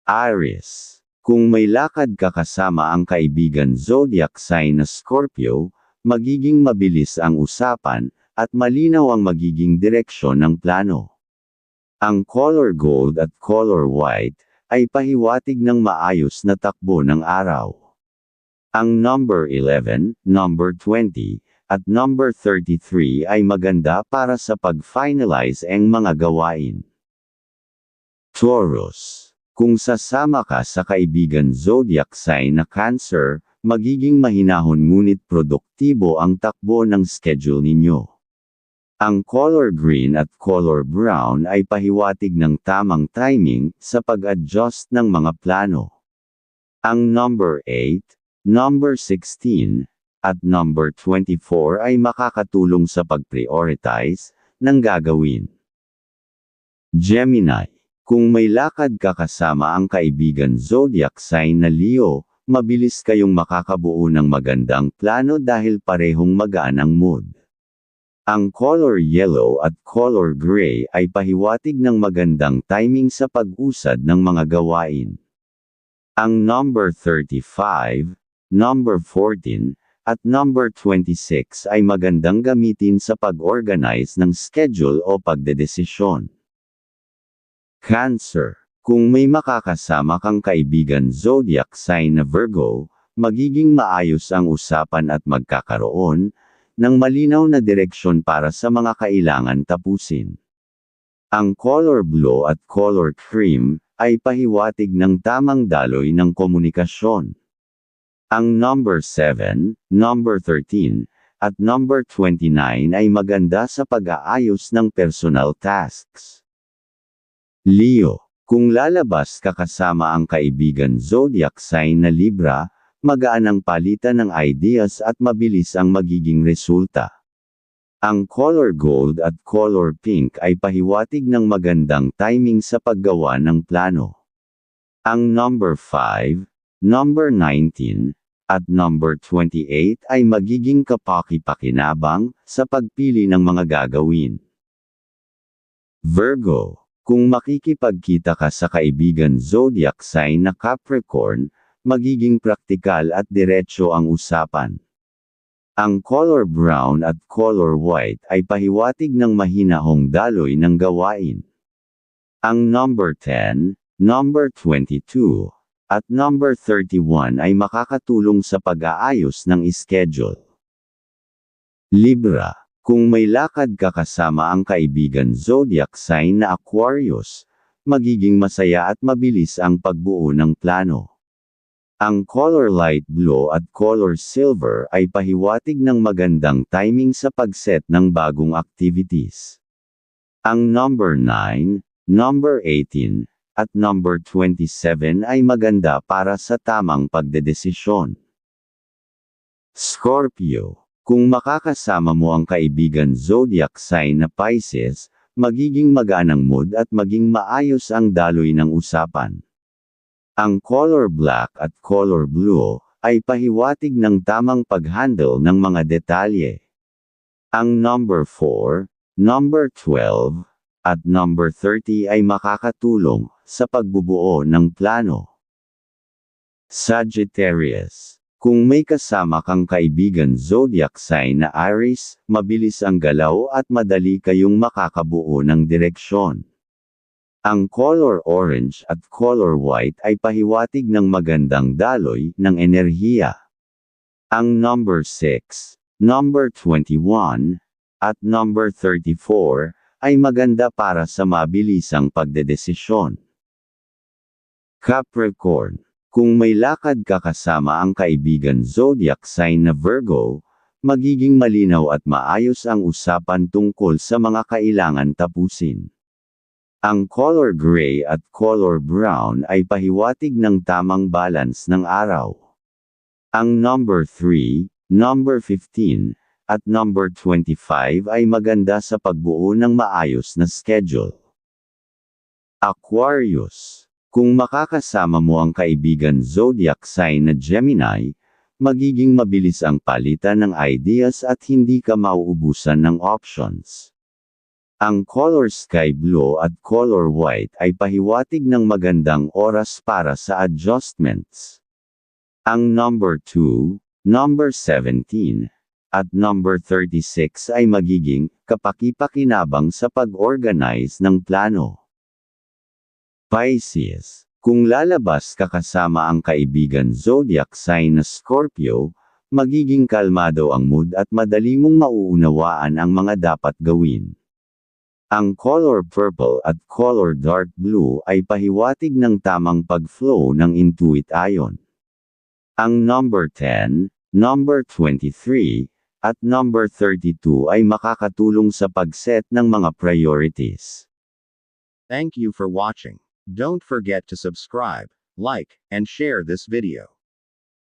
Aries. Kung may lakad ka kasama ang kaibigan zodiac sign na Scorpio, magiging mabilis ang usapan, at malinaw ang magiging direksyon ng plano. Ang color gold at color white ay pahiwatig ng maayos na takbo ng araw. Ang number 11, number 20, at number 33 ay maganda para sa pag-finalize ang mga gawain. Taurus. Kung sasama ka sa kaibigan zodiac sign na Cancer, magiging mahinahon ngunit produktibo ang takbo ng schedule ninyo. Ang color green at color brown ay pahiwatig ng tamang timing sa pag-adjust ng mga plano. Ang number 8, number 16, at number 24 ay makakatulong sa pag-prioritize ng gagawin. Gemini. Kung may lakad ka kasama ang kaibigan zodiac sign na Leo, mabilis kayong makakabuo ng magandang plano dahil parehong magaan ang mood. Ang color yellow at color gray ay pahiwatig ng magandang timing sa pag-usad ng mga gawain. Ang number 35, number 14, at number 26 ay magandang gamitin sa pag-organize ng schedule o pagdedesisyon. Cancer. Kung may makakasama kang kaibigan zodiac sign na Virgo, magiging maayos ang usapan at magkakaroon ng malinaw na direksyon para sa mga kailangan tapusin. Ang color blue at color cream ay pahiwatig ng tamang daloy ng komunikasyon. Ang number 7, number 13, at number 29 ay maganda sa pag-aayos ng personal tasks. Leo. Kung lalabas ka kasama ang kaibigan zodiac sign na Libra, magaan ang palitan ng ideas at mabilis ang magiging resulta. Ang color gold at color pink ay pahiwatig ng magandang timing sa paggawa ng plano. Ang number 5, number 19, at number 28 ay magiging kapaki-pakinabang sa pagpili ng mga gagawin. Virgo. Kung makikipagkita ka sa kaibigan zodiac sign na Capricorn, magiging praktikal at diretso ang usapan. Ang color brown at color white ay pahiwatig ng mahinahong daloy ng gawain. Ang number 10, number 22, at number 31 ay makakatulong sa pag-aayos ng schedule. Libra. Kung may lakad ka kasama ang kaibigan zodiac sign na Aquarius, magiging masaya at mabilis ang pagbuo ng plano. Ang color light blue at color silver ay pahiwatig ng magandang timing sa pag-set ng bagong activities. Ang number 9, number 18, at number 27 ay maganda para sa tamang pagdedesisyon. Scorpio. Kung makakasama mo ang kaibigan zodiac sign na Pisces, magiging magaan ang mood at maging maayos ang daloy ng usapan. Ang color black at color blue ay pahiwatig ng tamang pag-handle ng mga detalye. Ang number 4, number 12, at number 30 ay makakatulong sa pagbubuo ng plano. Sagittarius. Kung may kasama kang kaibigan zodiac sign na Aries, mabilis ang galaw at madali kayong makakabuo ng direksyon. Ang color orange at color white ay pahiwatig ng magandang daloy ng enerhiya. Ang number 6, number 21, at number 34 ay maganda para sa mabilisang pagdedesisyon. Capricorn. Kung may lakad ka kasama ang kaibigan zodiac sign na Virgo, magiging malinaw at maayos ang usapan tungkol sa mga kailangan tapusin. Ang color gray at color brown ay pahiwatig ng tamang balance ng araw. Ang number 3, number 15, at number 25 ay maganda sa pagbuo ng maayos na schedule. Aquarius. Kung makakasama mo ang kaibigan zodiac sign na Gemini, magiging mabilis ang palitan ng ideas at hindi ka mauubusan ng options. Ang color sky blue at color white ay pahiwatig ng magandang oras para sa adjustments. Ang number 2, number 17, at number 36 ay magiging kapaki-pakinabang sa pag-organize ng plano. Pisces, kung lalabas ka kasama ang kaibigan zodiac sign na Scorpio, magiging kalmado ang mood at madali mong mauunawaan ang mga dapat gawin. Ang color purple at color dark blue ay pahiwatig ng tamang pag-flow ng intuit ayon. Ang number 10, number 23, at number 32 ay makakatulong sa pag-set ng mga priorities. Thank you for watching. Don't forget to subscribe, like, and share this video.